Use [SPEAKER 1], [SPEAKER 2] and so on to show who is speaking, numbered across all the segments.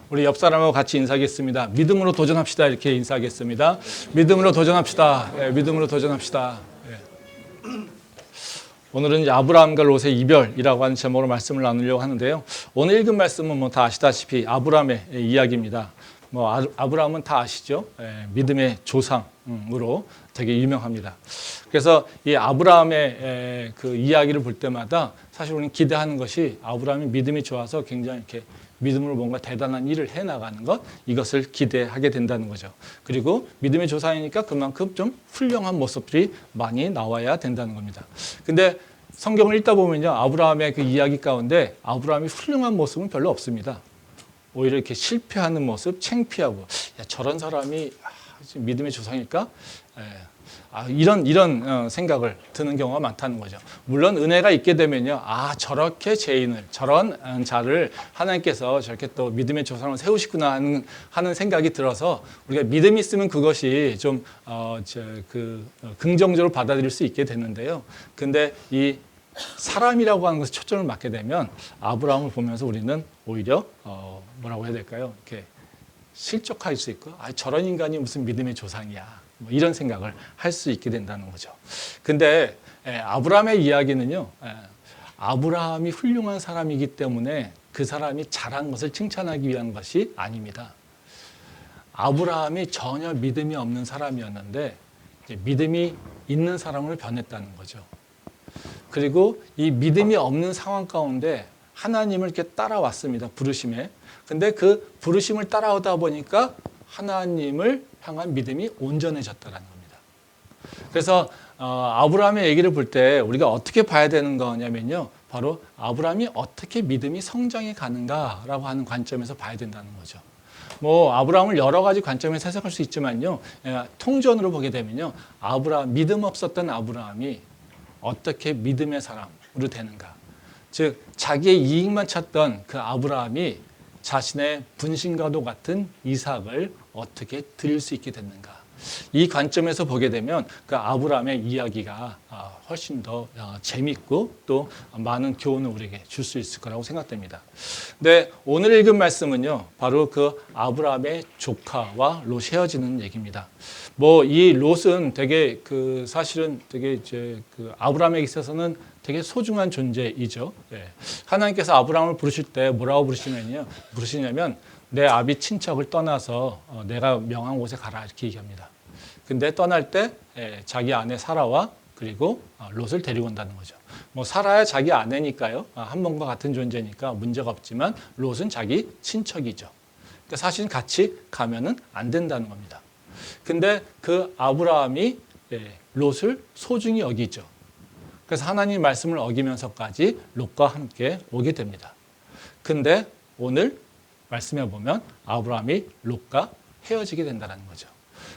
[SPEAKER 1] 우리 옆 사람하고 같이 인사하겠습니다. 믿음으로 도전합시다. 이렇게 인사하겠습니다. 믿음으로 도전합시다. 예, 믿음으로 도전합시다. 예. 오늘은 이제 아브라함과 롯의 이별이라고 하는 제목으로 말씀을 나누려고 하는데요. 오늘 읽은 말씀은 뭐 다 아시다시피 아브라함의 이야기입니다. 뭐 아브라함은 다 아시죠? 예, 믿음의 조상으로 되게 유명합니다. 그래서 이 아브라함의 그 이야기를 볼 때마다 사실 우리는 기대하는 것이 아브라함이 믿음이 좋아서 굉장히 이렇게 믿음으로 뭔가 대단한 일을 해나가는 것, 이것을 기대하게 된다는 거죠. 그리고 믿음의 조상이니까 그만큼 좀 훌륭한 모습들이 많이 나와야 된다는 겁니다. 근데 성경을 읽다 보면요, 아브라함의 그 이야기 가운데 아브라함이 훌륭한 모습은 별로 없습니다. 오히려 이렇게 실패하는 모습, 창피하고, 야, 저런 사람이 믿음의 조상일까? 이런 생각을 드는 경우가 많다는 거죠. 물론 은혜가 있게 되면요, 저렇게 죄인을, 저런 자를 하나님께서 저렇게 또 믿음의 조상을 세우시구나 하는 생각이 들어서 우리가 믿음이 있으면 그것이 좀 긍정적으로 받아들일 수 있게 되는데요. 근데 이 사람이라고 하는 것에 초점을 맞게 되면 아브라함을 보면서 우리는 오히려 뭐라고 해야 될까요? 이렇게 실족할 수 있고, 저런 인간이 무슨 믿음의 조상이야. 뭐 이런 생각을 할 수 있게 된다는 거죠. 근데 아브라함의 이야기는요, 아브라함이 훌륭한 사람이기 때문에 그 사람이 잘한 것을 칭찬하기 위한 것이 아닙니다. 아브라함이 전혀 믿음이 없는 사람이었는데 믿음이 있는 사람으로 변했다는 거죠. 그리고 이 믿음이 없는 상황 가운데 하나님을 이렇게 따라왔습니다. 부르심에. 근데 그 부르심을 따라오다 보니까 하나님을 향한 믿음이 온전해졌다는 겁니다. 그래서 아브라함의 얘기를 볼 때 우리가 어떻게 봐야 되는 거냐면요, 바로 아브라함이 어떻게 믿음이 성장해 가는가라고 하는 관점에서 봐야 된다는 거죠. 뭐 아브라함을 여러 가지 관점에서 해석할 수 있지만요, 통전으로 보게 되면요, 믿음 없었던 아브라함이 어떻게 믿음의 사람으로 되는가. 즉 자기의 이익만 찾던 그 아브라함이 자신의 분신과도 같은 이삭을 어떻게 드릴 수 있게 됐는가. 이 관점에서 보게 되면 그 아브라함의 이야기가 훨씬 더 재밌고 또 많은 교훈을 우리에게 줄 수 있을 거라고 생각됩니다. 근데 오늘 읽은 말씀은요, 바로 그 아브라함의 조카와 롯이 헤어지는 얘기입니다. 뭐 이 롯은 되게 사실은 되게 이제 아브라함에게 있어서는 되게 소중한 존재이죠. 하나님께서 아브라함을 부르실 때 뭐라고 부르시냐면 내 아비 친척을 떠나서 내가 명한 곳에 가라, 이렇게 얘기합니다. 근데 떠날 때 자기 아내 사라와 그리고 롯을 데리고 온다는 거죠. 뭐 사라야 자기 아내니까요, 한 몸과 같은 존재니까 문제가 없지만 롯은 자기 친척이죠. 그러니까 사실은 같이 가면은 안 된다는 겁니다. 근데 그 아브라함이 롯을 소중히 여기죠. 그래서 하나님 말씀을 어기면서까지 롯과 함께 오게 됩니다. 근데 오늘 말씀해 보면 아브라함이 롯과 헤어지게 된다는 거죠.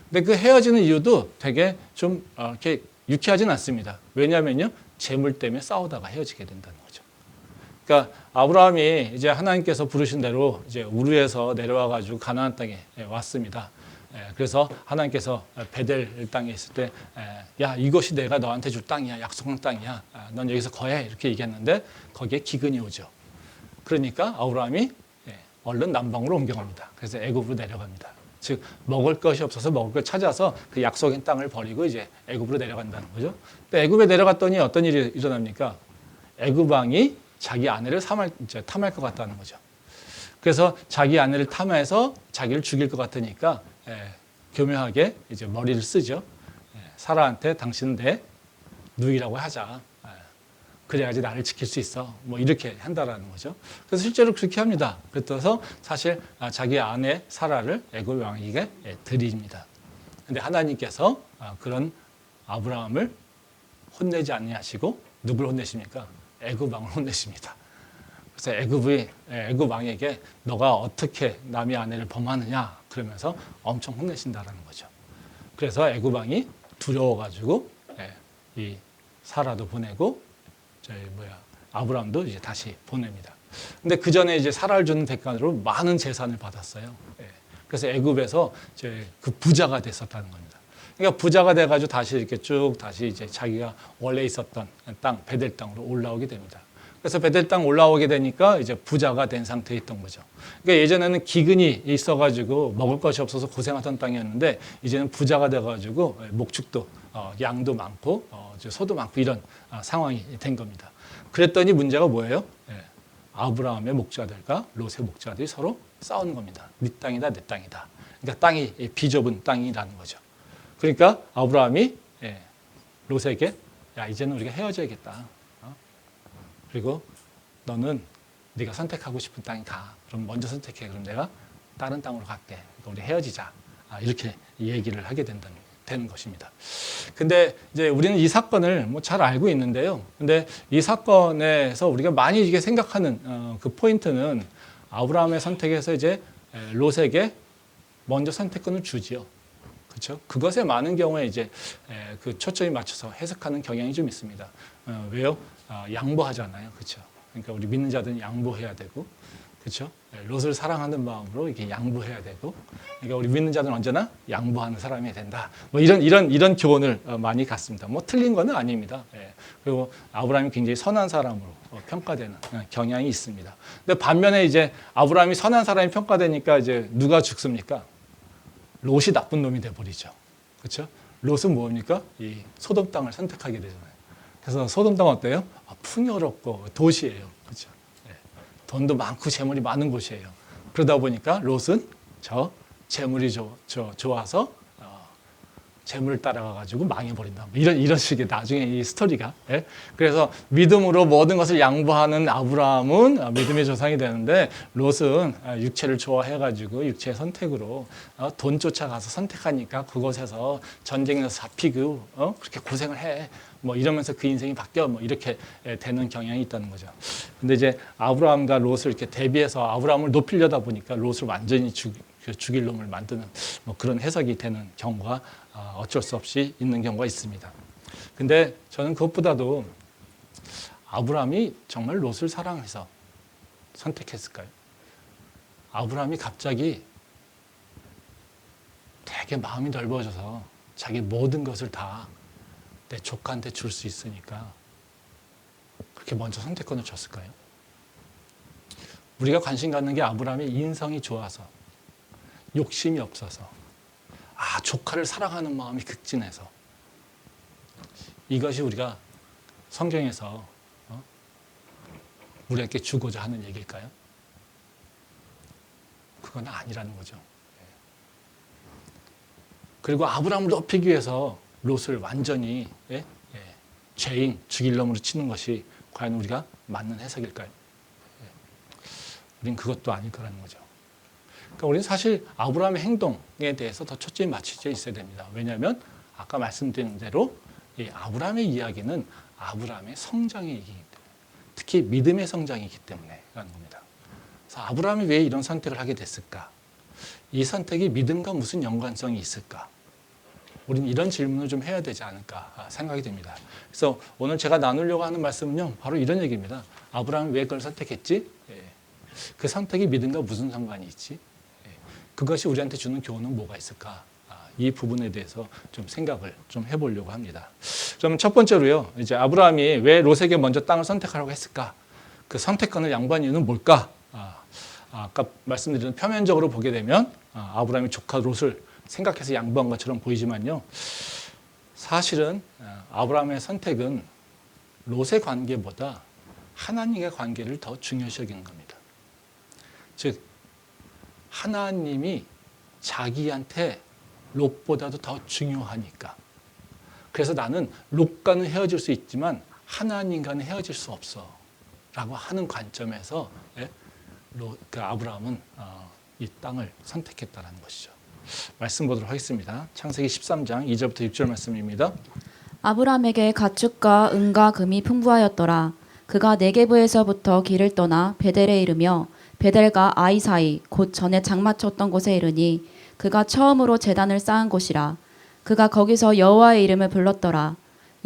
[SPEAKER 1] 근데 그 헤어지는 이유도 되게 좀 이렇게 유쾌하진 않습니다. 왜냐하면요, 재물 때문에 싸우다가 헤어지게 된다는 거죠. 그러니까 아브라함이 이제 하나님께서 부르신 대로 이제 우르에서 내려와 가지고 가나안 땅에 왔습니다. 그래서 하나님께서 베델 땅에 있을 때, 야, 이것이 내가 너한테 줄 땅이야, 약속한 땅이야, 넌 여기서 거해, 이렇게 얘기했는데 거기에 기근이 오죠. 그러니까 아브라함이 얼른 남방으로 옮겨갑니다. 그래서 애굽으로 내려갑니다. 즉 먹을 것이 없어서 먹을 걸 찾아서 그 약속의 땅을 버리고 이제 애굽으로 내려간다는 거죠. 또 애굽에 내려갔더니 어떤 일이 일어납니까? 애굽 왕이 자기 아내를 탐할 것 같다는 거죠. 그래서 자기 아내를 탐해서 자기를 죽일 것 같으니까 교묘하게 이제 머리를 쓰죠. 사라한테 당신은 내 누이라고 하자. 그래야지 나를 지킬 수 있어. 뭐 이렇게 한다라는 거죠. 그래서 실제로 그렇게 합니다. 그래서 사실 자기 아내 사라를 애굽 왕에게 드립니다. 근데 하나님께서 그런 아브라함을 혼내지 아니하시고 누굴 혼내십니까? 애굽 왕을 혼내십니다. 그래서 애굽 왕에게 너가 어떻게 남의 아내를 범하느냐 그러면서 엄청 혼내신다라는 거죠. 그래서 애굽 왕이 두려워가지고 이 사라도 보내고 아브라함도 이제 다시 보냅니다. 근데 그 전에 이제 사라를 주는 대가로 많은 재산을 받았어요. 그래서 애굽에서 이제 그 부자가 됐었다는 겁니다. 그러니까 부자가 돼가지고 다시 이렇게 쭉 다시 이제 자기가 원래 있었던 땅 베델 땅으로 올라오게 됩니다. 그래서 베델 땅 올라오게 되니까 이제 부자가 된 상태에 있던 거죠. 그러니까 예전에는 기근이 있어가지고 먹을 것이 없어서 고생하던 땅이었는데 이제는 부자가 돼가지고 목축도 양도 많고 소도 많고 이런 상황이 된 겁니다. 그랬더니 문제가 뭐예요? 아브라함의 목자들과 롯의 목자들이 서로 싸우는 겁니다. 네 땅이다, 내 땅이다. 그러니까 땅이 비좁은 땅이라는 거죠. 그러니까 아브라함이 롯에게 야, 이제는 우리가 헤어져야겠다. 그리고 너는 네가 선택하고 싶은 땅이 가. 그럼 먼저 선택해. 그럼 내가 다른 땅으로 갈게. 그러니까 우리 헤어지자. 이렇게 얘기를 하게 되는 것입니다. 근데 이제 우리는 이 사건을 뭐 잘 알고 있는데요. 근데 이 사건에서 우리가 많이 이게 생각하는 그 포인트는 아브라함의 선택에서 이제 롯에게 먼저 선택권을 주지요. 그렇죠? 그것에 많은 경우에 이제 그 초점이 맞춰서 해석하는 경향이 좀 있습니다. 왜요? 양보하잖아요. 그렇죠? 그러니까 우리 믿는 자들은 양보해야 되고, 그렇죠? 롯을 사랑하는 마음으로 이렇게 양보해야 되고, 그러니까 우리 믿는 자들은 언제나 양보하는 사람이 된다. 뭐 이런 교훈을 많이 갖습니다. 뭐 틀린 거는 아닙니다. 그리고 아브라함이 굉장히 선한 사람으로 평가되는 경향이 있습니다. 근데 반면에 이제 아브라함이 선한 사람이 평가되니까 이제 누가 죽습니까? 롯이 나쁜 놈이 돼버리죠. 그렇죠? 롯은 뭡니까? 이 소돔 땅을 선택하게 되잖아요. 그래서 소돔 땅은 어때요? 풍요롭고 도시예요. 그렇죠? 돈도 많고 재물이 많은 곳이에요. 그러다 보니까 롯은 저 재물이 좋아서 재물을 따라가가지고 망해버린다. 이런 식의 나중에 이 스토리가. 그래서 믿음으로 모든 것을 양보하는 아브라함은 믿음의 조상이 되는데 롯은 육체를 좋아해가지고 육체의 선택으로 돈 쫓아가서 선택하니까 그곳에서 전쟁에서 잡히고 그렇게 고생을 해. 뭐 이러면서 그 인생이 바뀌어 뭐 이렇게 되는 경향이 있다는 거죠. 근데 이제 아브라함과 롯을 이렇게 대비해서 아브라함을 높이려다 보니까 롯을 완전히 죽일 놈을 만드는 뭐 그런 해석이 되는 경우가 어쩔 수 없이 있는 경우가 있습니다. 근데 저는 그것보다도 아브라함이 정말 롯을 사랑해서 선택했을까요? 아브라함이 갑자기 되게 마음이 넓어져서 자기 모든 것을 다 내 조카한테 줄 수 있으니까 그렇게 먼저 선택권을 줬을까요? 우리가 관심 갖는 게 아브라함의 인성이 좋아서 욕심이 없어서 조카를 사랑하는 마음이 극진해서 이것이 우리가 성경에서 우리에게 주고자 하는 얘기일까요? 그건 아니라는 거죠. 그리고 아브라함을 높이기 위해서 롯을 완전히 죄인, 죽일 놈으로 치는 것이 과연 우리가 맞는 해석일까요? 우린 그것도 아닐 거라는 거죠. 그러니까 우리는 사실 아브라함의 행동에 대해서 더 초점이 맞춰져 있어야 됩니다. 왜냐하면 아까 말씀드린 대로 이 아브라함의 이야기는 아브라함의 성장의 얘기이기 때문에, 특히 믿음의 성장이기 때문에 라는 겁니다. 그래서 아브라함이 왜 이런 선택을 하게 됐을까? 이 선택이 믿음과 무슨 연관성이 있을까? 우리는 이런 질문을 좀 해야 되지 않을까 생각이 됩니다. 그래서 오늘 제가 나누려고 하는 말씀은요, 바로 이런 얘기입니다. 아브라함이 왜 그걸 선택했지? 그 선택이 믿음과 무슨 상관이 있지? 그것이 우리한테 주는 교훈은 뭐가 있을까? 이 부분에 대해서 좀 생각을 좀 해보려고 합니다. 그럼 첫 번째로요, 이제 아브라함이 왜 롯에게 먼저 땅을 선택하라고 했을까? 그 선택권을 양보한 이유는 뭘까? 아까 말씀드린 표면적으로 보게 되면 아브라함이 조카 롯을 생각해서 양보한 것처럼 보이지만요, 사실은 아브라함의 선택은 롯의 관계보다 하나님의 관계를 더 중요시 여기는 겁니다. 즉 하나님이 자기한테 롯보다도 더 중요하니까. 그래서 나는 롯과는 헤어질 수 있지만 하나님과는 헤어질 수 없어 라고 하는 관점에서 아브라함은 이 땅을 선택했다는 것이죠. 말씀 보도록 하겠습니다. 창세기 13장 2절부터 6절 말씀입니다.
[SPEAKER 2] 아브라함에게 가축과 은과 금이 풍부하였더라. 그가 네게브에서부터 길을 떠나 베델에 이르며 베델과 아이 사이 곧 전에 장마쳤던 곳에 이르니 그가 처음으로 제단을 쌓은 곳이라. 그가 거기서 여호와의 이름을 불렀더라.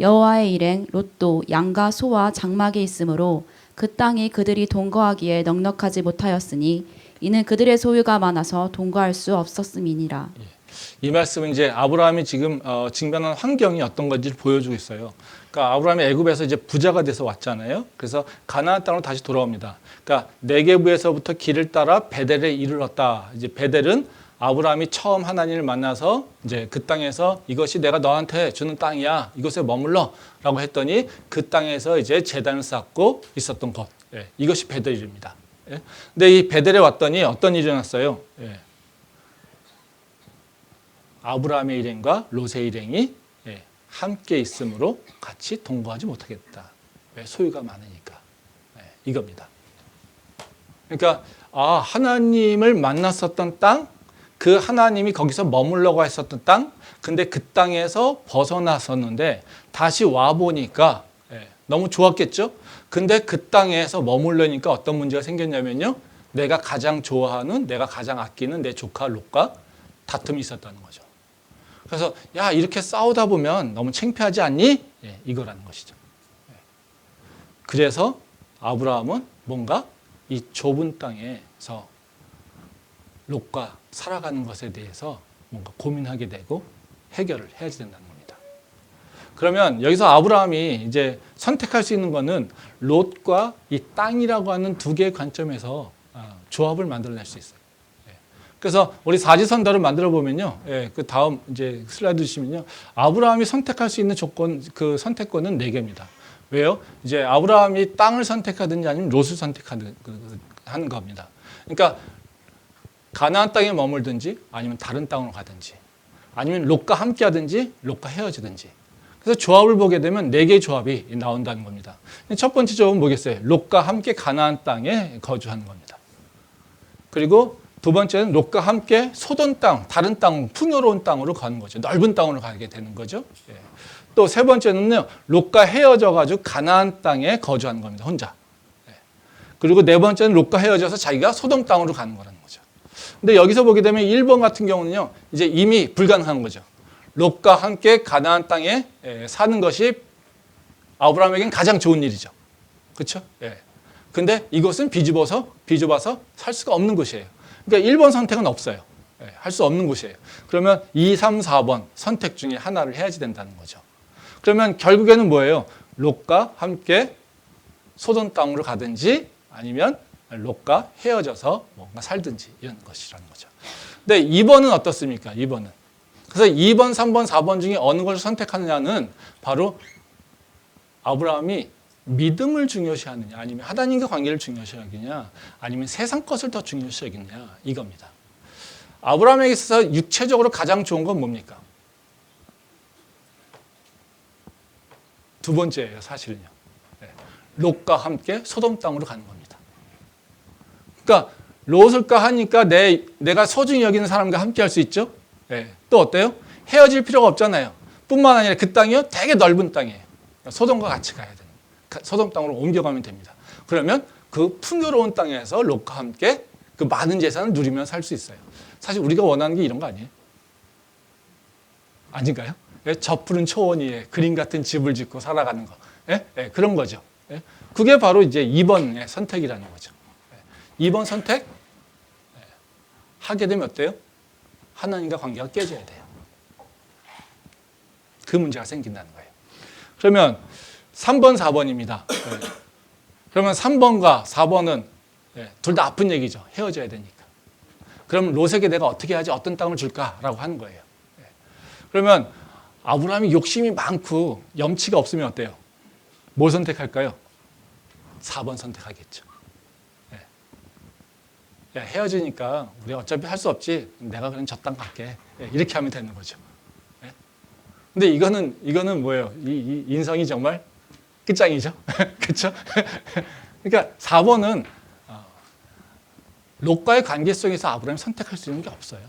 [SPEAKER 2] 여호와의 일행 롯도 양과 소와 장막이 있으므로 그 땅이 그들이 동거하기에 넉넉하지 못하였으니 이는 그들의 소유가 많아서 동거할 수 없었음이니라.
[SPEAKER 1] 이 말씀은 이제 아브라함이 지금 직면한 환경이 어떤 건지를 보여주고 있어요. 그러니까 아브라함이 애굽에서 이제 부자가 돼서 왔잖아요. 그래서 가나안 땅으로 다시 돌아옵니다. 그러니까 네게부에서부터 길을 따라 베델에 이르렀다. 이제 베델은 아브라함이 처음 하나님을 만나서 이제 그 땅에서 이것이 내가 너한테 주는 땅이야. 이곳에 머물러라고 했더니 그 땅에서 이제 제단을 쌓고 있었던 곳. 예, 이것이 베델입니다. 예. 근데 이 베델에 왔더니 어떤 일이 일어났어요? 예. 아브라함의 일행과 롯의 일행이 함께 있으므로 같이 동거하지 못하겠다. 왜? 소유가 많으니까. 이겁니다. 그러니까 하나님을 만났었던 땅, 그 하나님이 거기서 머물러고 했었던 땅, 근데 그 땅에서 벗어났었는데 다시 와보니까 너무 좋았겠죠? 근데 그 땅에서 머물러니까 어떤 문제가 생겼냐면요. 내가 가장 좋아하는, 내가 가장 아끼는 내 조카 롯과 다툼이 있었다는 거죠. 그래서 야 이렇게 싸우다 보면 너무 창피하지 않니? 이거라는 것이죠. 그래서 아브라함은 뭔가 이 좁은 땅에서 롯과 살아가는 것에 대해서 뭔가 고민하게 되고 해결을 해야 된다는 겁니다. 그러면 여기서 아브라함이 이제 선택할 수 있는 것은 롯과 이 땅이라고 하는 두 개의 관점에서 조합을 만들어낼 수 있어요. 그래서 우리 사지선다를 만들어 보면요, 그 다음 이제 슬라이드 주시면요, 아브라함이 선택할 수 있는 조건, 그 선택권은 4개입니다. 왜요? 이제 아브라함이 땅을 선택하든지 아니면 롯을 선택하는 겁니다. 그러니까 가나안 땅에 머물든지 아니면 다른 땅으로 가든지 아니면 롯과 함께하든지 롯과 헤어지든지. 그래서 조합을 보게 되면 4개의 조합이 나온다는 겁니다. 첫 번째 조합은 뭐겠어요? 롯과 함께 가나안 땅에 거주하는 겁니다. 그리고 두 번째는 롯과 함께 소돔 땅, 다른 땅, 풍요로운 땅으로 가는 거죠. 넓은 땅으로 가게 되는 거죠. 또 세 번째는요, 롯과 헤어져 가지고 가나안 땅에 거주하는 겁니다. 혼자. 그리고 네 번째는 롯과 헤어져서 자기가 소돔 땅으로 가는 거라는 거죠. 근데 여기서 보게 되면 1번 같은 경우는요, 이제 이미 불가능한 거죠. 롯과 함께 가나안 땅에 사는 것이 아브라함에게는 가장 좋은 일이죠. 그렇죠? 근데 이것은 비좁아서 살 수가 없는 곳이에요. 그러니까 1번 선택은 없어요. 할 수 없는 곳이에요. 그러면 2, 3, 4번 선택 중에 하나를 해야지 된다는 거죠. 그러면 결국에는 뭐예요? 롯과 함께 소돔 땅으로 가든지 아니면 롯과 헤어져서 뭔가 살든지 이런 것이라는 거죠. 근데 2번은 어떻습니까? 2번은. 그래서 2번, 3번, 4번 중에 어느 것을 선택하느냐는 바로 아브라함이 믿음을 중요시하느냐 아니면 하나님과 관계를 중요시하느냐 아니면 세상 것을 더 중요시하느냐 이겁니다. 아브라함에게 있어서 육체적으로 가장 좋은 건 뭡니까? 두 번째예요, 사실은요. 롯과 함께 소돔 땅으로 가는 겁니다. 그러니까 롯을까 하니까 내가 소중히 여기는 사람과 함께 할 수 있죠. 또 어때요? 헤어질 필요가 없잖아요. 뿐만 아니라 그 땅이요 되게 넓은 땅이에요. 소돔과 같이 가야 돼요. 소돔 땅으로 옮겨가면 됩니다. 그러면 그 풍요로운 땅에서 롯과 함께 그 많은 재산을 누리며 살 수 있어요. 사실 우리가 원하는 게 이런 거 아니에요? 아닌가요? 저 푸른 초원 위에 그림 같은 집을 짓고 살아가는 거. 그런 거죠. 그게 바로 이제 2번의 선택이라는 거죠. 2번 선택 하게 되면 어때요? 하나님과 관계가 깨져야 돼요. 그 문제가 생긴다는 거예요. 그러면 3번, 4번입니다. 그러면 3번과 4번은 둘 다 아픈 얘기죠. 헤어져야 되니까. 그럼 롯에게 내가 어떻게 하지? 어떤 땅을 줄까라고 하는 거예요. 그러면 아브라함이 욕심이 많고 염치가 없으면 어때요? 뭘 선택할까요? 4번 선택하겠죠. 야, 헤어지니까 우리 어차피 할 수 없지. 내가 그냥 저 땅 갈게. 이렇게 하면 되는 거죠. 근데 이거는 뭐예요? 이 인성이 정말 끝장이죠. 그렇죠? 그러니까 4번은 롯과의 관계 속에서 아브라함이 선택할 수 있는 게 없어요.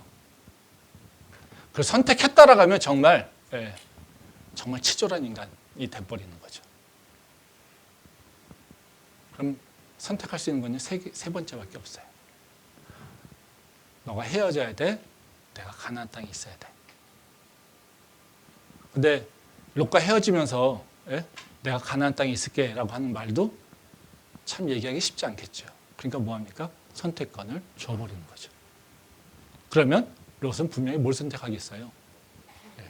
[SPEAKER 1] 그걸 선택했다라고 하면 정말 치졸한 인간이 돼버리는 거죠. 그럼 선택할 수 있는 건 세 번째밖에 없어요. 너가 헤어져야 돼. 내가 가나안 땅에 있어야 돼. 근데 롯과 헤어지면서 내가 가나안 땅에 있을게라고 하는 말도 참 얘기하기 쉽지 않겠죠. 그러니까 뭐합니까? 선택권을 줘버리는 거죠. 그러면 롯은 분명히 뭘 선택하겠어요?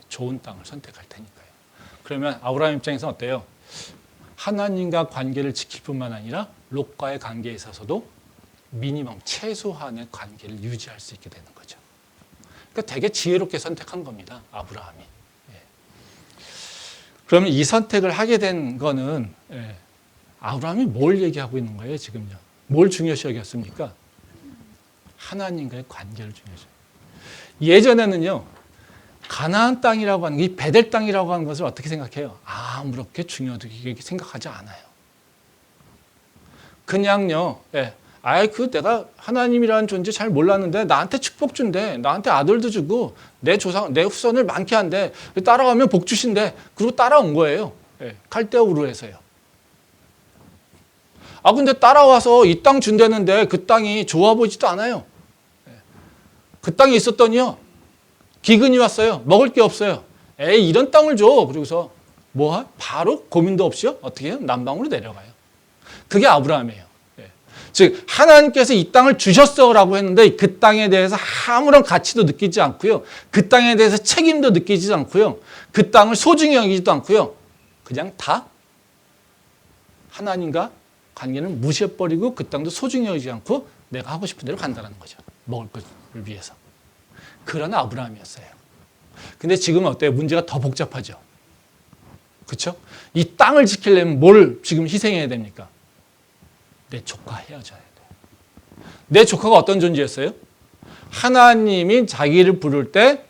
[SPEAKER 1] 좋은 땅을 선택할 테니까요. 그러면 아브라함 입장에서 어때요? 하나님과 관계를 지킬 뿐만 아니라 롯과의 관계에 있어서도 미니멈 최소한의 관계를 유지할 수 있게 되는 거죠. 그러니까 되게 지혜롭게 선택한 겁니다. 아브라함이. 예. 그러면 이 선택을 하게 된 거는 아브라함이 뭘 얘기하고 있는 거예요, 지금요? 뭘 중요시 여겼습니까? 하나님과의 관계를 중요시. 예전에는요, 가나안 땅이라고 하는 이 베델 땅이라고 하는 것을 어떻게 생각해요? 아무렇게 중요하게 생각하지 않아요. 그냥요, 내가 하나님이라는 존재 잘 몰랐는데 나한테 축복 준대, 나한테 아들도 주고 내 후손을 많게 한대, 따라가면 복 주신대. 그리고 따라온 거예요. 갈대아 우르에서요. 근데 따라와서 이 땅 준다는데 그 땅이 좋아 보이지도 않아요. 그 땅에 있었더니요, 기근이 왔어요. 먹을 게 없어요. 이런 땅을 줘. 그러고서 바로 고민도 없이요, 어떻게 해요? 남방으로 내려가요. 그게 아브라함이에요. 즉 하나님께서 이 땅을 주셨어라고 했는데 그 땅에 대해서 아무런 가치도 느끼지 않고요, 그 땅에 대해서 책임도 느끼지 않고요, 그 땅을 소중히 여기지도 않고요, 그냥 다 하나님과 관계를 무시해버리고 그 땅도 소중히 여기지 않고 내가 하고 싶은 대로 간다는 거죠. 먹을 것을 위해서. 그런 아브라함이었어요. 근데 지금은 어때요? 문제가 더 복잡하죠. 그렇죠? 이 땅을 지키려면 뭘 지금 희생해야 됩니까? 내 조카 헤어져야 돼요. 내 조카가 어떤 존재였어요? 하나님이 자기를 부를 때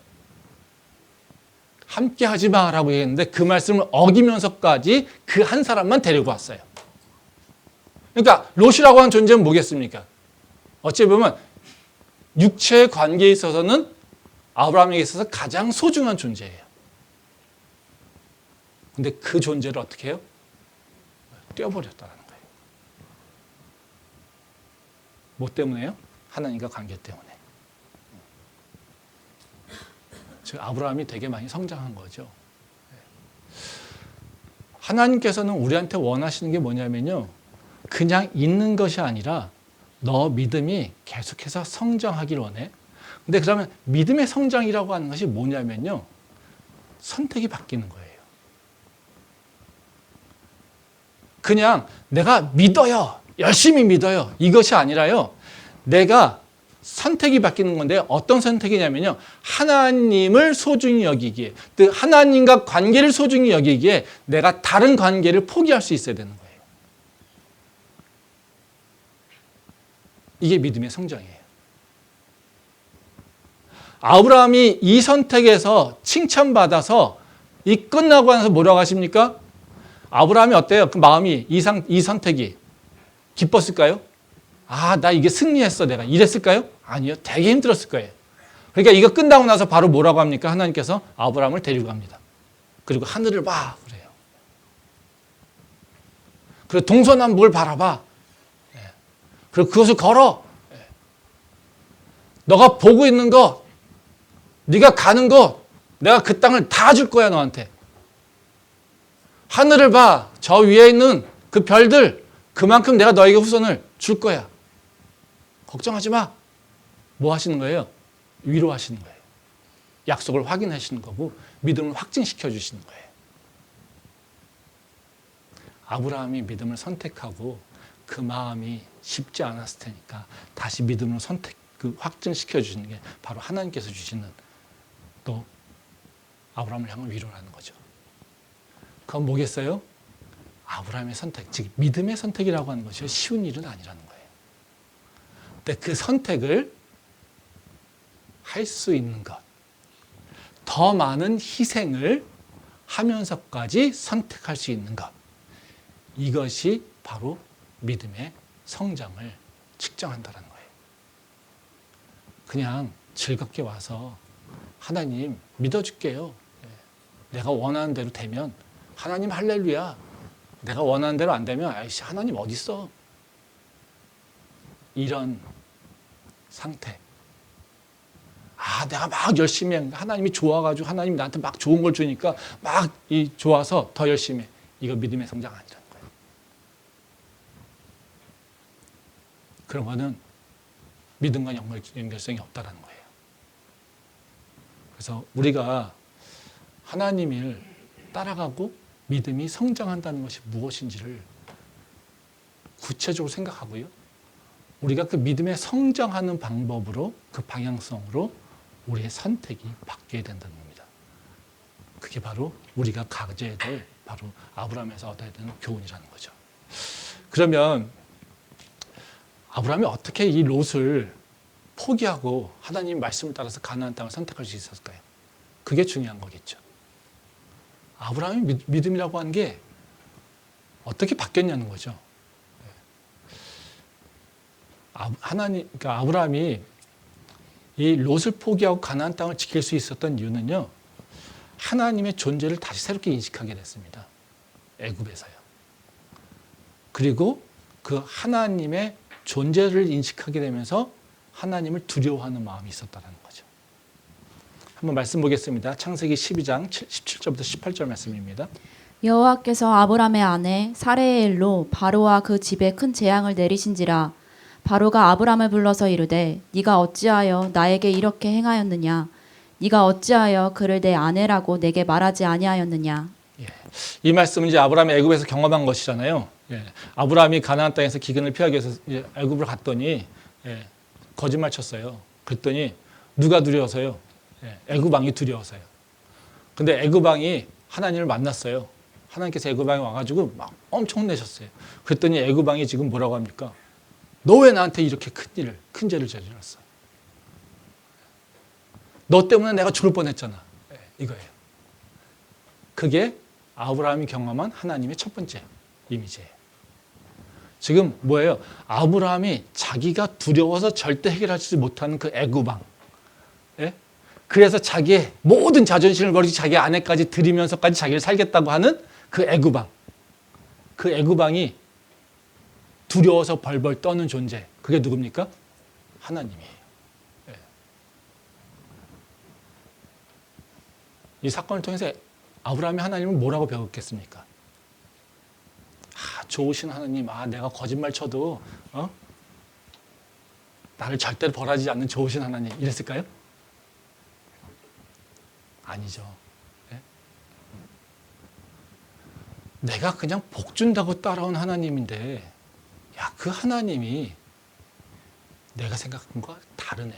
[SPEAKER 1] 함께 하지 마라고 얘기했는데 그 말씀을 어기면서까지 그 한 사람만 데리고 왔어요. 그러니까 롯이라고 하는 존재는 뭐겠습니까? 어찌 보면 육체의 관계에 있어서는 아브라함에게 있어서 가장 소중한 존재예요. 근데 그 존재를 어떻게 해요? 떼어버렸다는 거예요. 뭐 때문에요? 하나님과 관계 때문에. 즉 아브라함이 되게 많이 성장한 거죠. 하나님께서는 우리한테 원하시는 게 뭐냐면요, 그냥 있는 것이 아니라 너 믿음이 계속해서 성장하길 원해. 근데 그러면 믿음의 성장이라고 하는 것이 뭐냐면요, 선택이 바뀌는 거예요. 그냥 내가 믿어요, 열심히 믿어요, 이것이 아니라요, 내가 선택이 바뀌는 건데 어떤 선택이냐면요, 하나님을 소중히 여기기에, 즉 하나님과 관계를 소중히 여기기에 내가 다른 관계를 포기할 수 있어야 되는 거예요. 이게 믿음의 성장이에요. 아브라함이 이 선택에서 칭찬받아서 이 끝나고 나서 뭐라고 하십니까? 아브라함이 어때요? 그 마음이 이 선택이 기뻤을까요? 나 이게 승리했어, 내가 이랬을까요? 아니요, 되게 힘들었을 거예요. 그러니까 이거 끝나고 나서 바로 뭐라고 합니까? 하나님께서 아브라함을 데리고 갑니다. 그리고 하늘을 봐 그래요. 그리고 동서남북을 바라봐. 그리고 그것을 걸어. 너가 보고 있는 것, 네가 가는 것, 내가 그 땅을 다 줄 거야 너한테. 하늘을 봐, 저 위에 있는 그 별들, 그만큼 내가 너에게 후손을 줄 거야. 걱정하지 마. 뭐 하시는 거예요? 위로하시는 거예요. 약속을 확인하시는 거고 믿음을 확증시켜 주시는 거예요. 아브라함이 믿음을 선택하고 그 마음이 쉽지 않았을 테니까 다시 믿음을 확증시켜 주시는 게 바로 하나님께서 주시는 또 아브라함을 향한 위로라는 거죠. 그건 뭐겠어요? 아브라함의 선택, 즉 믿음의 선택이라고 하는 것이 쉬운 일은 아니라는 거예요. 근데 그 선택을 할 수 있는 것, 더 많은 희생을 하면서까지 선택할 수 있는 것, 이것이 바로 믿음의 성장을 측정한다는 거예요. 그냥 즐겁게 와서 하나님 믿어줄게요, 내가 원하는 대로 되면 하나님 할렐루야, 내가 원하는 대로 안 되면 아이씨 하나님 어디 있어, 이런 상태. 내가 막 열심히 해, 하나님이 좋아가지고 하나님이 나한테 막 좋은 걸 주니까 막 좋아서 더 열심히 해. 이거 믿음의 성장 아니라는 거예요. 그런 거는 믿음과 연결성이 없다라는 거예요. 그래서 우리가 하나님을 따라가고 믿음이 성장한다는 것이 무엇인지를 구체적으로 생각하고요. 우리가 그 믿음에 성장하는 방법으로 그 방향성으로 우리의 선택이 바뀌어야 된다는 겁니다. 그게 바로 우리가 가져야 될 바로 아브라함에서 얻어야 되는 교훈이라는 거죠. 그러면 아브라함이 어떻게 이 롯을 포기하고 하나님 말씀을 따라서 가나안 땅을 선택할 수 있었을까요? 그게 중요한 거겠죠. 아브라함의 믿음이라고 하는 게 어떻게 바뀌었냐는 거죠. 그러니까 아브라함이 이 롯을 포기하고 가나안 땅을 지킬 수 있었던 이유는요, 하나님의 존재를 다시 새롭게 인식하게 됐습니다. 애굽에서요. 그리고 그 하나님의 존재를 인식하게 되면서 하나님을 두려워하는 마음이 있었다는 거죠. 한번 말씀 보겠습니다. 창세기 12장 17절부터 18절 말씀입니다.
[SPEAKER 2] 여호와께서 아브람의 아내 사레의 일로 바로와 그 집에 큰 재앙을 내리신지라. 바로가 아브람을 불러서 이르되 네가 어찌하여 나에게 이렇게 행하였느냐? 네가 어찌하여 그를 내 아내라고 내게 말하지 아니하였느냐?
[SPEAKER 1] 예. 이 말씀은 이제 아브라함이 애굽에서 경험한 것이잖아요. 예. 아브라함이 가나안 땅에서 기근을 피하기 위해서 애굽을 갔더니 거짓말 쳤어요. 그랬더니 누가 두려워서요? 애굽 왕이 두려워서요. 근데 애굽 왕이 하나님을 만났어요. 하나님께서 애굽 왕이 와가지고 막 엄청 혼내셨어요. 그랬더니 애굽 왕이 지금 뭐라고 합니까? 너 왜 나한테 이렇게 큰 죄를 저질렀어? 너 때문에 내가 죽을 뻔했잖아. 이거예요. 그게 아브라함이 경험한 하나님의 첫 번째 이미지예요. 지금 뭐예요? 아브라함이 자기가 두려워서 절대 해결하지 못하는 그 애굽 왕. 그래서 자기의 모든 자존심을 버리고 자기 아내까지 들이면서까지 자기를 살겠다고 하는 그 애굽 왕. 그 애굽 왕이 두려워서 벌벌 떠는 존재. 그게 누굽니까? 하나님이에요. 이 사건을 통해서 아브라함이 하나님을 뭐라고 배웠겠습니까? 좋으신 하나님, 내가 거짓말 쳐도 나를 절대로 벌하지 않는 좋으신 하나님, 이랬을까요? 아니죠. 내가 그냥 복 준다고 따라온 하나님인데, 그 하나님이 내가 생각한 거와 다르네.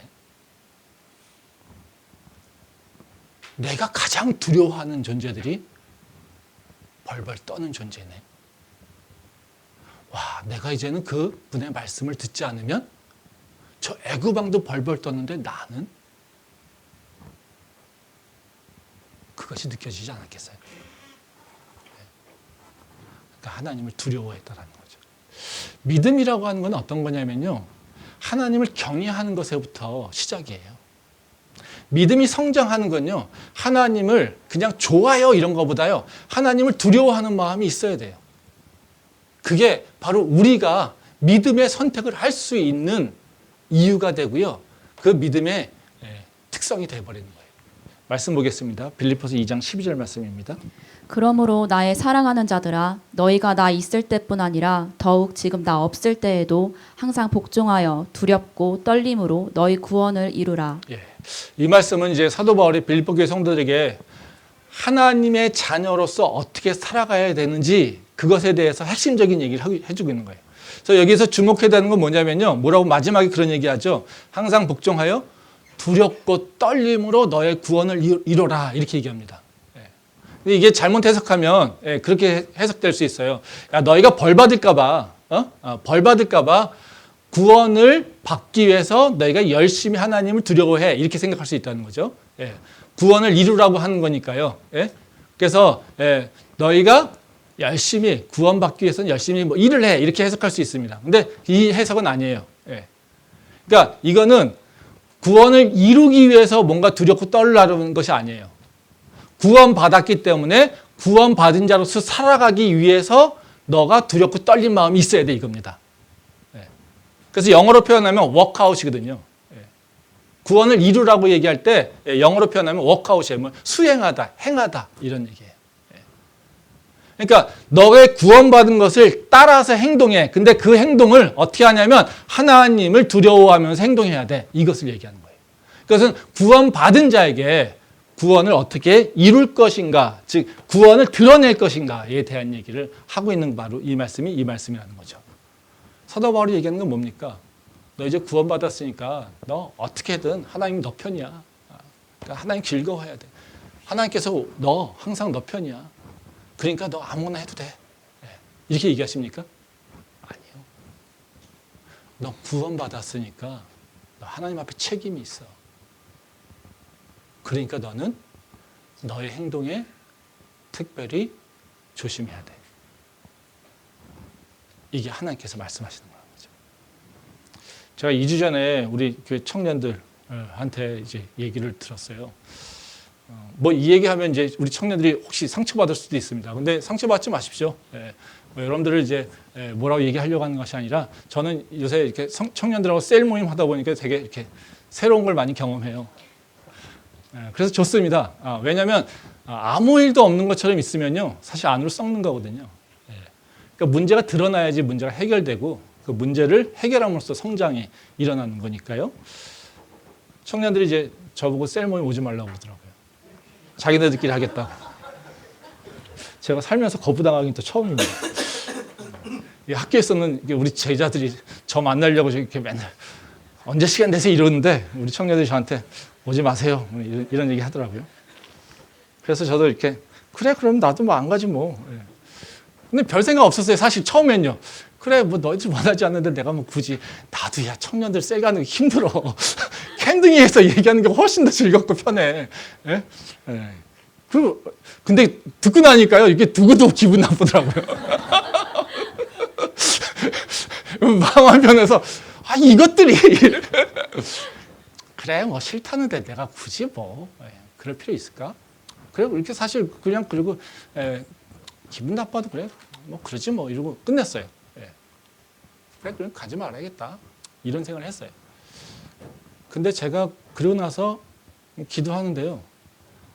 [SPEAKER 1] 내가 가장 두려워하는 존재들이 벌벌 떠는 존재네. 내가 이제는 그 분의 말씀을 듣지 않으면 저 애굽 왕도 벌벌 떴는데 나는? 그것이 느껴지지 않았겠어요? 그러니까 하나님을 두려워했다라는 거죠. 믿음이라고 하는 건 어떤 거냐면요, 하나님을 경외하는 것에부터 시작이에요. 믿음이 성장하는 건요, 하나님을 그냥 좋아요 이런 거보다요, 하나님을 두려워하는 마음이 있어야 돼요. 그게 바로 우리가 믿음의 선택을 할 수 있는 이유가 되고요, 그 믿음의 특성이 되어버리는 거예요. 말씀 보겠습니다. 빌립보서 2장 12절 말씀입니다.
[SPEAKER 2] 그러므로 나의 사랑하는 자들아, 너희가 나 있을 때뿐 아니라 더욱 지금 나 없을 때에도 항상 복종하여 두렵고 떨림으로 너희 구원을 이루라.
[SPEAKER 1] 이 말씀은 이제 사도 바울이 빌립보 교회 성도들에게 하나님의 자녀로서 어떻게 살아가야 되는지 그것에 대해서 핵심적인 얘기를 해주고 있는 거예요. 그래서 여기서 주목해야 되는 건 뭐냐면요, 뭐라고 마지막에 그런 얘기하죠. 항상 복종하여 두렵고 떨림으로 너의 구원을 이뤄라, 이렇게 얘기합니다. 이게 잘못 해석하면 그렇게 해석될 수 있어요. 너희가 벌 받을까봐 구원을 받기 위해서 너희가 열심히 하나님을 두려워해, 이렇게 생각할 수 있다는 거죠. 구원을 이루라고 하는 거니까요. 그래서 너희가 열심히 구원받기 위해서는 열심히 일을 해, 이렇게 해석할 수 있습니다. 근데 이 해석은 아니에요. 그러니까 이거는 구원을 이루기 위해서 뭔가 두렵고 떨라는 것이 아니에요. 구원받았기 때문에 구원받은 자로서 살아가기 위해서 너가 두렵고 떨린 마음이 있어야 돼, 이겁니다. 그래서 영어로 표현하면 워크아웃이거든요. 구원을 이루라고 얘기할 때 영어로 표현하면 워크아웃이에요. 수행하다, 행하다, 이런 얘기예요. 그러니까 너의 구원받은 것을 따라서 행동해. 근데 그 행동을 어떻게 하냐면 하나님을 두려워하면서 행동해야 돼. 이것을 얘기하는 거예요. 그것은 구원받은 자에게 구원을 어떻게 이룰 것인가, 즉 구원을 드러낼 것인가에 대한 얘기를 하고 있는 바로 이 말씀이라는 거죠. 사도 바울이 얘기하는 건 뭡니까? 너 이제 구원받았으니까 너 어떻게든 하나님 너 편이야. 그러니까 하나님 즐거워해야 돼. 하나님께서 너 항상 너 편이야. 그러니까 너 아무거나 해도 돼. 이렇게 얘기하십니까? 아니요. 너 구원받았으니까 너 하나님 앞에 책임이 있어. 그러니까 너는 너의 행동에 특별히 조심해야 돼. 이게 하나님께서 말씀하시는 거죠. 제가 2주 전에 우리 교회 청년들한테 이제 얘기를 들었어요. 뭐 이 얘기하면 이제 우리 청년들이 혹시 상처받을 수도 있습니다. 근데 상처받지 마십시오. 뭐 여러분들을 이제 뭐라고 얘기하려고 하는 것이 아니라 저는 요새 이렇게 청년들하고 셀 모임 하다 보니까 되게 이렇게 새로운 걸 많이 경험해요. 그래서 좋습니다. 왜냐하면 아무 일도 없는 것처럼 있으면요, 사실 안으로 썩는 거거든요. 그러니까 문제가 드러나야지 문제가 해결되고 그 문제를 해결함으로써 성장이 일어나는 거니까요. 청년들이 이제 저보고 셀 모임 오지 말라고 그러더라고요. 자기네들끼리 하겠다고. 제가 살면서 거부당하기는 또 처음입니다. 학교에서는 우리 제자들이 저 만나려고 이렇게 맨날 언제 시간 되세요 이러는데 우리 청년들이 저한테 오지 마세요 이런 얘기 하더라고요. 그래서 저도 이렇게 그래 그럼 나도 뭐 안 가지 뭐. 근데 별 생각 없었어요. 사실 처음엔요. 그래 뭐 너희들 원하지 않는데 내가 뭐 굳이 나도 야 청년들 셀 가는 게 힘들어. 캠등이에서 얘기하는 게 훨씬 더 즐겁고 편해. 예? 예. 근데 듣고 나니까요 이게 두고도 기분 나쁘더라고요. 마음 한편에서 이것들이 그래 뭐 싫다는데 내가 굳이 뭐 그럴 필요 있을까? 그래 이렇게 사실 그냥 그리고 기분 나빠도 그래 뭐 그러지 뭐 이러고 끝냈어요. 그래 그럼 가지 말아야겠다 이런 생각을 했어요. 근데 제가 그러고 나서 기도하는데요,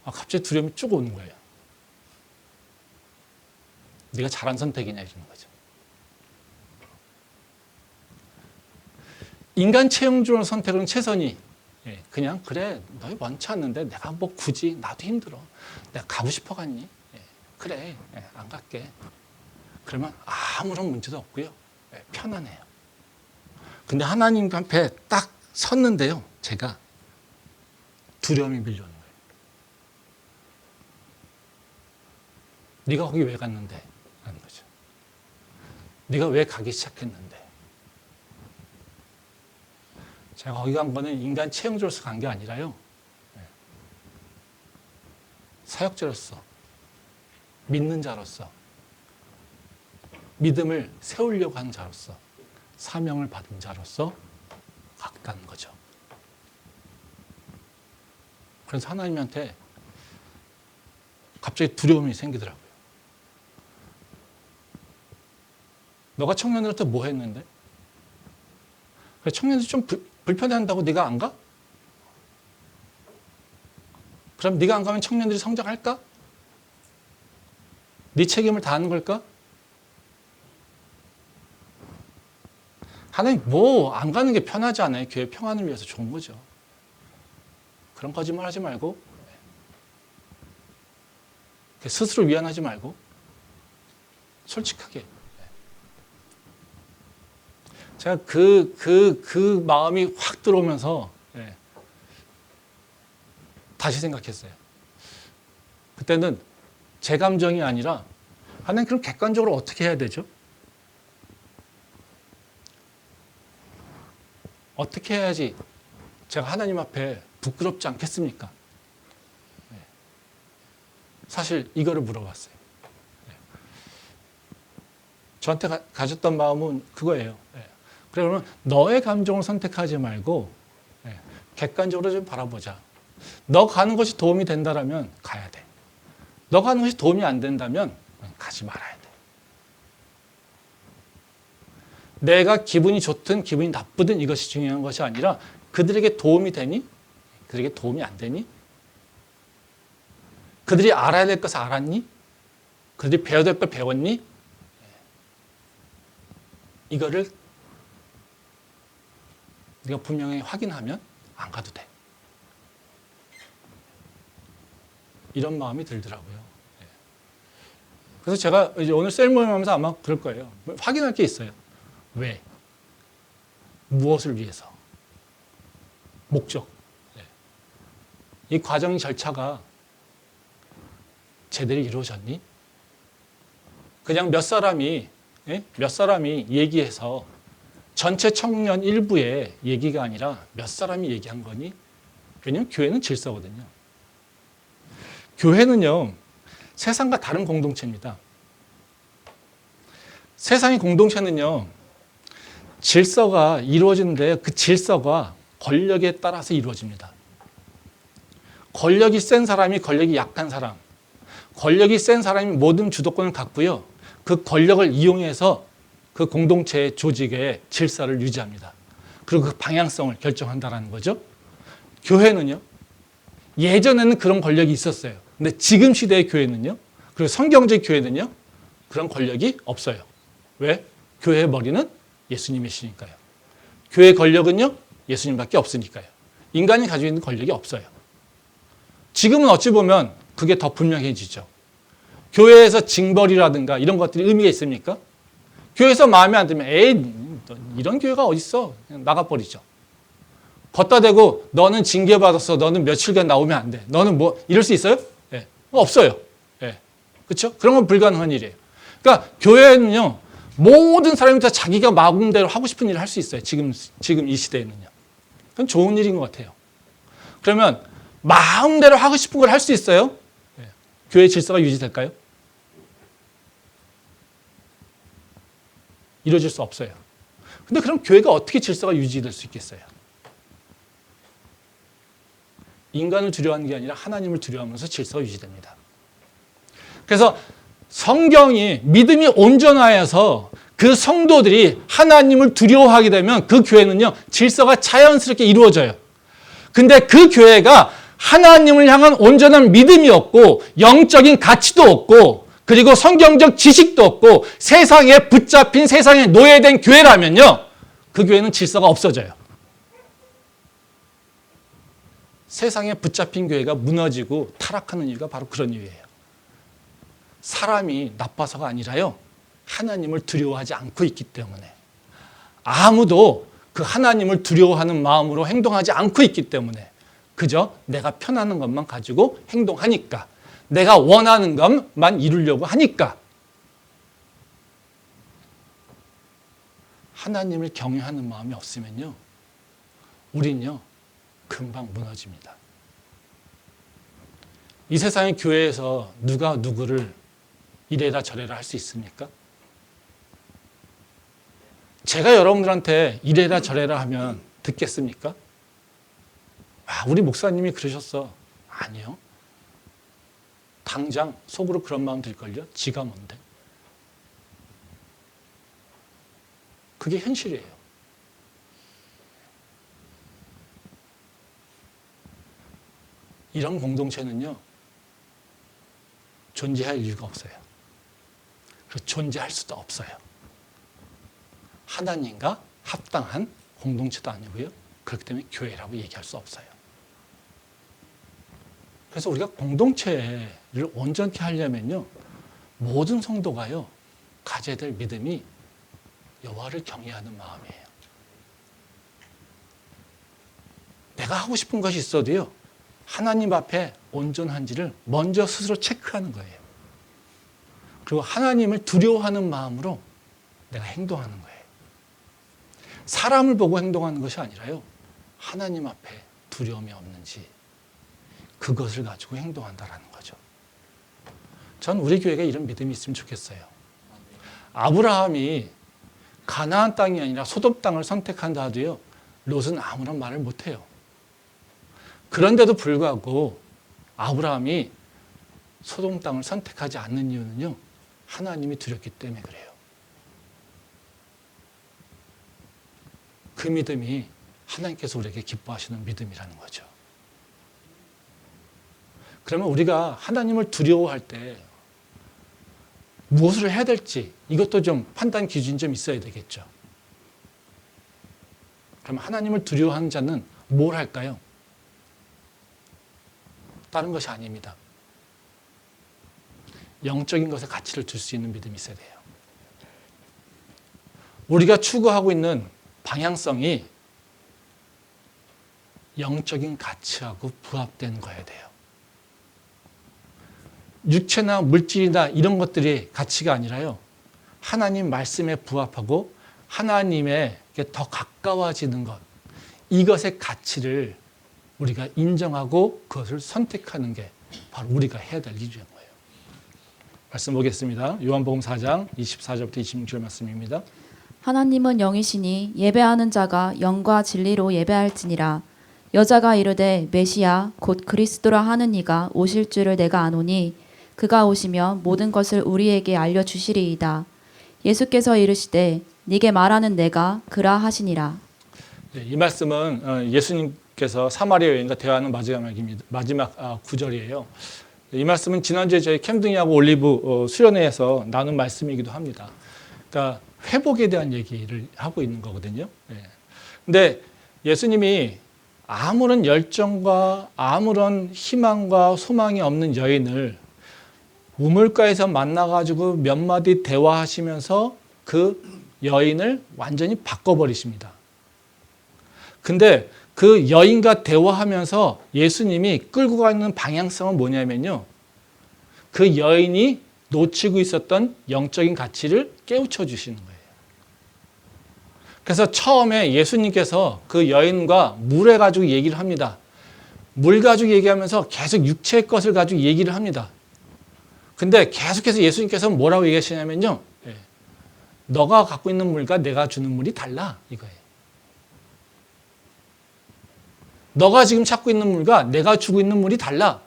[SPEAKER 1] 갑자기 두려움이 쭉 오는 거예요. 네가 잘한 선택이냐 이러는 거죠. 인간 체형적으로 선택은 최선이 그냥 그래 너희 원치 않는데 내가 뭐 굳이 나도 힘들어 내가 가고 싶어 갔니? 그래 안 갈게. 그러면 아무런 문제도 없고요. 편안해요. 근데 하나님 앞에 딱 섰는데요, 제가 두려움이 밀려오는 거예요. 네가 거기 왜 갔는데? 라는 거죠. 네가 왜 가기 시작했는데? 제가 거기 간 거는 인간 체형적으로서 간 게 아니라요, 사역자로서, 믿는 자로서, 믿음을 세우려고 하는 자로서, 사명을 받은 자로서 갔다는 거죠. 그래서 하나님한테 갑자기 두려움이 생기더라고요. 너가 청년들한테 뭐 했는데? 청년들이 좀 불편해한다고 네가 안 가? 그럼 네가 안 가면 청년들이 성장할까? 네 책임을 다하는 걸까? 하나님 뭐 안 가는 게 편하지 않아요? 교회 평안을 위해서 좋은 거죠. 그런 거짓말 하지 말고 스스로 위안하지 말고 솔직하게. 제가 그 마음이 확 들어오면서 다시 생각했어요. 그때는 제 감정이 아니라 하나님 그럼 객관적으로 어떻게 해야 되죠? 어떻게 해야지 제가 하나님 앞에 부끄럽지 않겠습니까? 사실 이거를 물어봤어요. 저한테 가졌던 마음은 그거예요. 그러면 너의 감정을 선택하지 말고 객관적으로 좀 바라보자. 너 가는 것이 도움이 된다라면 가야 돼. 너 가는 것이 도움이 안 된다면 가지 말아야 돼. 내가 기분이 좋든 기분이 나쁘든 이것이 중요한 것이 아니라 그들에게 도움이 되니? 그들에게 도움이 안 되니? 그들이 알아야 될 것을 알았니? 그들이 배워야 될 걸 배웠니? 이거를 네가 분명히 확인하면 안 가도 돼. 이런 마음이 들더라고요. 예. 그래서 제가 이제 오늘 셀 모임하면서 아마 그럴 거예요. 확인할 게 있어요. 왜? 무엇을 위해서? 목적. 예. 이 과정 절차가 제대로 이루어졌니? 그냥 몇 사람이 얘기해서 전체 청년 일부의 얘기가 아니라 몇 사람이 얘기한 거니? 왜냐하면 교회는 질서거든요. 교회는요, 세상과 다른 공동체입니다. 세상의 공동체는요, 질서가 이루어지는데 그 질서가 권력에 따라서 이루어집니다. 권력이 센 사람이 권력이 약한 사람, 권력이 센 사람이 모든 주도권을 갖고요, 그 권력을 이용해서 그 공동체의 조직의 질서를 유지합니다. 그리고 그 방향성을 결정한다는 거죠. 교회는요, 예전에는 그런 권력이 있었어요. 근데 지금 시대의 교회는요, 그리고 성경적 교회는요, 그런 권력이 없어요. 왜? 교회의 머리는 예수님이시니까요. 교회의 권력은요, 예수님밖에 없으니까요. 인간이 가지고 있는 권력이 없어요. 지금은 어찌 보면 그게 더 분명해지죠. 교회에서 징벌이라든가 이런 것들이 의미가 있습니까? 교회에서 마음에 안 들면 에이, 이런 교회가 어딨어? 그냥 나가버리죠. 걷다 대고 너는 징계받았어. 너는 며칠간 나오면 안 돼. 너는 뭐 이럴 수 있어요? 예. 없어요. 예. 그렇죠? 그런 건 불가능한 일이에요. 그러니까 교회는요, 모든 사람이 다 자기가 마음대로 하고 싶은 일을 할 수 있어요. 지금 이 시대에는요. 그건 좋은 일인 것 같아요. 그러면 마음대로 하고 싶은 걸 할 수 있어요? 예. 교회 질서가 유지될까요? 이루어질 수 없어요. 근데 그럼 교회가 어떻게 질서가 유지될 수 있겠어요? 인간을 두려워하는 게 아니라 하나님을 두려워하면서 질서가 유지됩니다. 그래서 성경이 믿음이 온전하여서 그 성도들이 하나님을 두려워하게 되면 그 교회는요, 질서가 자연스럽게 이루어져요. 근데 그 교회가 하나님을 향한 온전한 믿음이 없고 영적인 가치도 없고 그리고 성경적 지식도 없고 세상에 붙잡힌 세상에 노예된 교회라면요, 그 교회는 질서가 없어져요. 세상에 붙잡힌 교회가 무너지고 타락하는 이유가 바로 그런 이유예요. 사람이 나빠서가 아니라요, 하나님을 두려워하지 않고 있기 때문에, 아무도 그 하나님을 두려워하는 마음으로 행동하지 않고 있기 때문에, 그저 내가 편하는 것만 가지고 행동하니까, 내가 원하는 것만 이루려고 하니까, 하나님을 경외하는 마음이 없으면요, 우린요, 금방 무너집니다. 이 세상의 교회에서 누가 누구를 이래라 저래라 할 수 있습니까? 제가 여러분들한테 이래라 저래라 하면 듣겠습니까? 아, 우리 목사님이 그러셨어. 아니요. 당장 속으로 그런 마음 들걸요? 지가 뭔데? 그게 현실이에요. 이런 공동체는요, 존재할 이유가 없어요. 그리고 존재할 수도 없어요. 하나님과 합당한 공동체도 아니고요. 그렇기 때문에 교회라고 얘기할 수 없어요. 그래서 우리가 공동체를 온전히 하려면요, 모든 성도가요, 가져야 될 믿음이 여호와를 경외하는 마음이에요. 내가 하고 싶은 것이 있어도요, 하나님 앞에 온전한지를 먼저 스스로 체크하는 거예요. 그리고 하나님을 두려워하는 마음으로 내가 행동하는 거예요. 사람을 보고 행동하는 것이 아니라요, 하나님 앞에 두려움이 없는지 그것을 가지고 행동한다라는 거죠. 전 우리 교회가 이런 믿음이 있으면 좋겠어요. 아브라함이 가나안 땅이 아니라 소돔 땅을 선택한다 하도요, 롯은 아무런 말을 못해요. 그런데도 불구하고 아브라함이 소돔 땅을 선택하지 않는 이유는요, 하나님이 두렵기 때문에 그래요. 그 믿음이 하나님께서 우리에게 기뻐하시는 믿음이라는 거죠. 그러면 우리가 하나님을 두려워할 때 무엇을 해야 될지, 이것도 좀 판단 기준이 좀 있어야 되겠죠. 그럼 하나님을 두려워하는 자는 뭘 할까요? 다른 것이 아닙니다. 영적인 것에 가치를 줄 수 있는 믿음이 있어야 돼요. 우리가 추구하고 있는 방향성이 영적인 가치하고 부합된 거여야 돼요. 육체나 물질이나 이런 것들이 가치가 아니라요. 하나님 말씀에 부합하고 하나님에게 더 가까워지는 것, 이것의 가치를 우리가 인정하고 그것을 선택하는 게 바로 우리가 해야 될 일인 거예요. 말씀 보겠습니다. 요한복음 4장 24절부터 26절 말씀입니다.
[SPEAKER 2] 하나님은 영이시니 예배하는 자가 영과 진리로 예배할지니라. 여자가 이르되 메시아 곧 그리스도라 하는 이가 오실 줄을 내가 아노니 그가 오시면 모든 것을 우리에게 알려주시리이다. 예수께서 이르시되 네게 말하는 내가 그라 하시니라.
[SPEAKER 1] 이 말씀은 예수님께서 사마리아 여인과 대화하는 마지막 구절이에요. 이 말씀은 지난주에 저희 캠둥이하고 올리브 수련회에서 나눈 말씀이기도 합니다. 그러니까 회복에 대한 얘기를 하고 있는 거거든요. 근데 예수님이 아무런 열정과 아무런 희망과 소망이 없는 여인을 우물가에서 만나가지고 몇 마디 대화하시면서 그 여인을 완전히 바꿔버리십니다. 근데 그 여인과 대화하면서 예수님이 끌고 가는 방향성은 뭐냐면요. 그 여인이 놓치고 있었던 영적인 가치를 깨우쳐 주시는 거예요. 그래서 처음에 예수님께서 그 여인과 물에 가지고 얘기를 합니다. 물 가지고 얘기하면서 계속 육체의 것을 가지고 얘기를 합니다. 근데 계속해서 예수님께서 뭐라고 얘기하시냐면요. 너가 갖고 있는 물과 내가 주는 물이 달라 이거예요. 너가 지금 찾고 있는 물과 내가 주고 있는 물이 달라.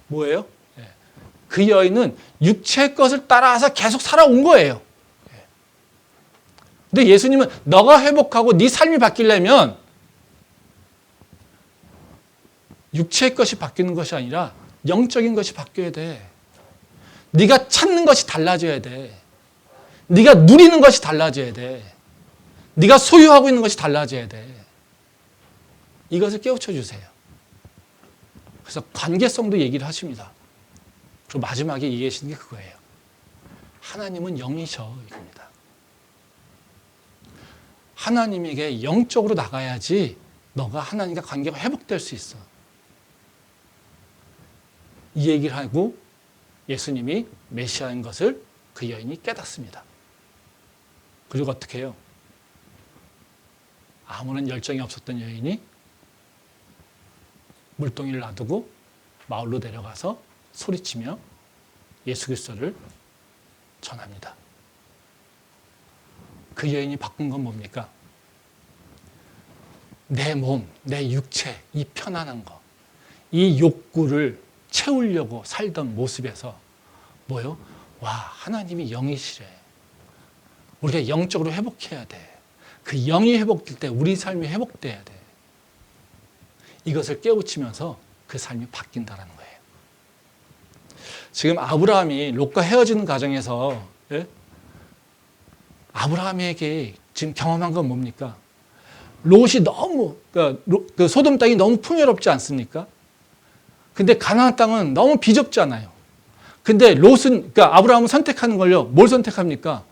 [SPEAKER 1] 뭐예요? 그 여인은 육체의 것을 따라서 계속 살아온 거예요. 근데 예수님은 너가 회복하고 네 삶이 바뀌려면 육체의 것이 바뀌는 것이 아니라 영적인 것이 바뀌어야 돼. 네가 찾는 것이 달라져야 돼. 네가 누리는 것이 달라져야 돼. 네가 소유하고 있는 것이 달라져야 돼. 이것을 깨우쳐 주세요. 그래서 관계성도 얘기를 하십니다. 그리고 마지막에 얘기하시는 게 그거예요. 하나님은 영이셔 이겁니다. 하나님에게 영적으로 나가야지 너가 하나님과 관계가 회복될 수 있어. 이 얘기를 하고 예수님이 메시아인 것을 그 여인이 깨닫습니다. 그리고 어떻게 해요? 아무런 열정이 없었던 여인이 물동이를 놔두고 마을로 내려가서 소리치며 예수 그리스도를 전합니다. 그 여인이 바꾼 건 뭡니까? 내 몸, 내 육체, 이 편안한 거, 이 욕구를 채우려고 살던 모습에서 뭐요? 와, 하나님이 영이시래. 우리가 영적으로 회복해야 돼. 그 영이 회복될 때 우리 삶이 회복돼야 돼. 이것을 깨우치면서 그 삶이 바뀐다는 거예요. 지금 아브라함이 롯과 헤어지는 과정에서 아브라함에게 지금 경험한 건 뭡니까? 롯이 너무 그 소돔 땅이 너무 풍요롭지 않습니까? 근데 가나안 땅은 너무 비좁잖아요. 근데 롯은 그러니까 아브라함은 선택하는 걸요. 뭘 선택합니까?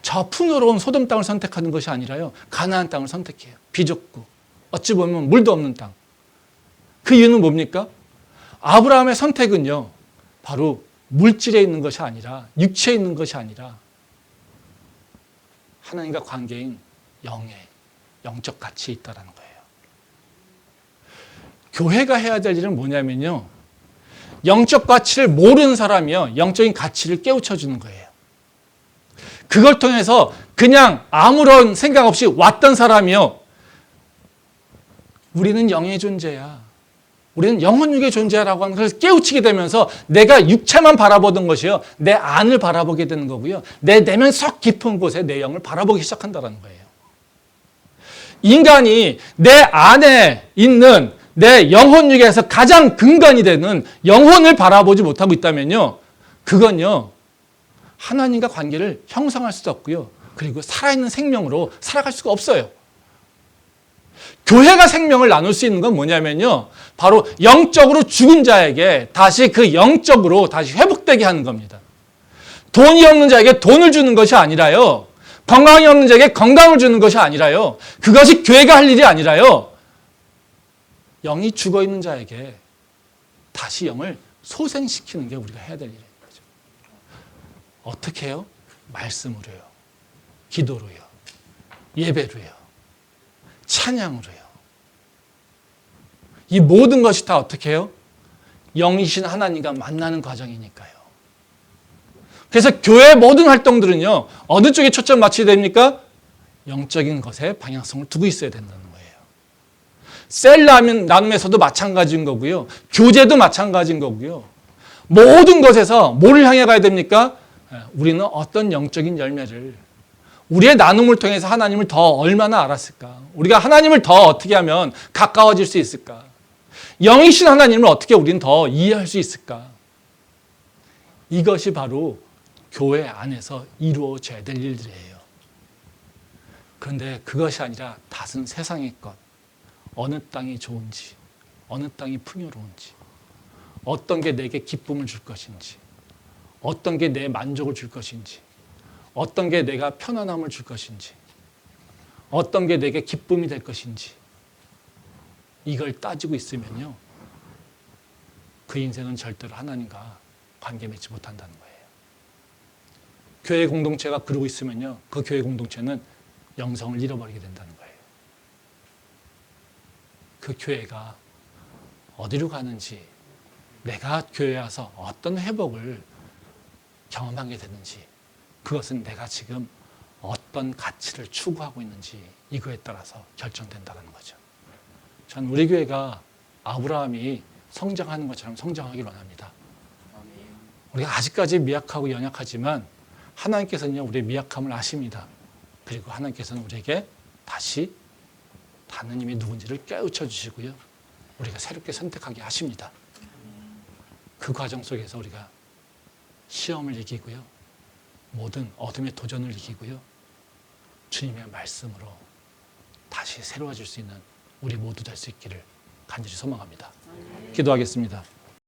[SPEAKER 1] 저 풍요로운 소돔 땅을 선택하는 것이 아니라요. 가나안 땅을 선택해요. 비좁고 어찌 보면 물도 없는 땅. 그 이유는 뭡니까? 아브라함의 선택은요. 바로 물질에 있는 것이 아니라 육체에 있는 것이 아니라 하나님과 관계인 영적 가치에 있다는 거예요. 교회가 해야 될 일은 뭐냐면요. 영적 가치를 모르는 사람이요. 영적인 가치를 깨우쳐주는 거예요. 그걸 통해서 그냥 아무런 생각 없이 왔던 사람이요. 우리는 영의 존재야. 우리는 영혼육의 존재라고 하는 것을 깨우치게 되면서 내가 육체만 바라보던 것이요. 내 안을 바라보게 되는 거고요. 내 내면 속 깊은 곳에 내 영을 바라보기 시작한다는 거예요. 인간이 내 안에 있는 내 영혼육에서 가장 근간이 되는 영혼을 바라보지 못하고 있다면요. 그건요. 하나님과 관계를 형성할 수도 없고요. 그리고 살아있는 생명으로 살아갈 수가 없어요. 교회가 생명을 나눌 수 있는 건 뭐냐면요. 바로 영적으로 죽은 자에게 다시 그 영적으로 다시 회복되게 하는 겁니다. 돈이 없는 자에게 돈을 주는 것이 아니라요. 건강이 없는 자에게 건강을 주는 것이 아니라요. 그것이 교회가 할 일이 아니라요. 영이 죽어 있는 자에게 다시 영을 소생시키는 게 우리가 해야 될 일인 거죠. 어떻게 해요? 말씀으로요. 기도로요. 예배로요. 찬양으로요. 이 모든 것이 다 어떻게 해요? 영이신 하나님과 만나는 과정이니까요. 그래서 교회의 모든 활동들은요, 어느 쪽에 초점 맞춰야 됩니까? 영적인 것에 방향성을 두고 있어야 된다는 거예요. 셀 나눔에서도 마찬가지인 거고요. 교제도 마찬가지인 거고요. 모든 것에서 뭐를 향해 가야 됩니까? 우리는 어떤 영적인 열매를, 우리의 나눔을 통해서 하나님을 더 얼마나 알았을까? 우리가 하나님을 더 어떻게 하면 가까워질 수 있을까? 영이신 하나님을 어떻게 우리는 더 이해할 수 있을까? 이것이 바로 교회 안에서 이루어져야 될 일들이에요. 그런데 그것이 아니라 다른 세상의 것, 어느 땅이 좋은지, 어느 땅이 풍요로운지, 어떤 게 내게 기쁨을 줄 것인지, 어떤 게 내 만족을 줄 것인지, 어떤 게 내가 편안함을 줄 것인지, 어떤 게 내게 기쁨이 될 것인지, 이걸 따지고 있으면요, 그 인생은 절대로 하나님과 관계 맺지 못한다는 거예요. 교회 공동체가 그러고 있으면요, 그 교회 공동체는 영성을 잃어버리게 된다는 거예요. 그 교회가 어디로 가는지, 내가 교회에 와서 어떤 회복을 경험하게 되는지, 그것은 내가 지금 어떤 가치를 추구하고 있는지 이거에 따라서 결정된다는 거죠. 전 우리 교회가 아브라함이 성장하는 것처럼 성장하기를 원합니다. 우리가 아직까지 미약하고 연약하지만 하나님께서는 우리의 미약함을 아십니다. 그리고 하나님께서는 우리에게 다시 하나님이 누군지를 깨우쳐 주시고요. 우리가 새롭게 선택하게 하십니다. 그 과정 속에서 우리가 시험을 이기고요. 모든 어둠의 도전을 이기고요. 주님의 말씀으로 다시 새로워질 수 있는 우리 모두 될 수 있기를 간절히 소망합니다. 기도하겠습니다.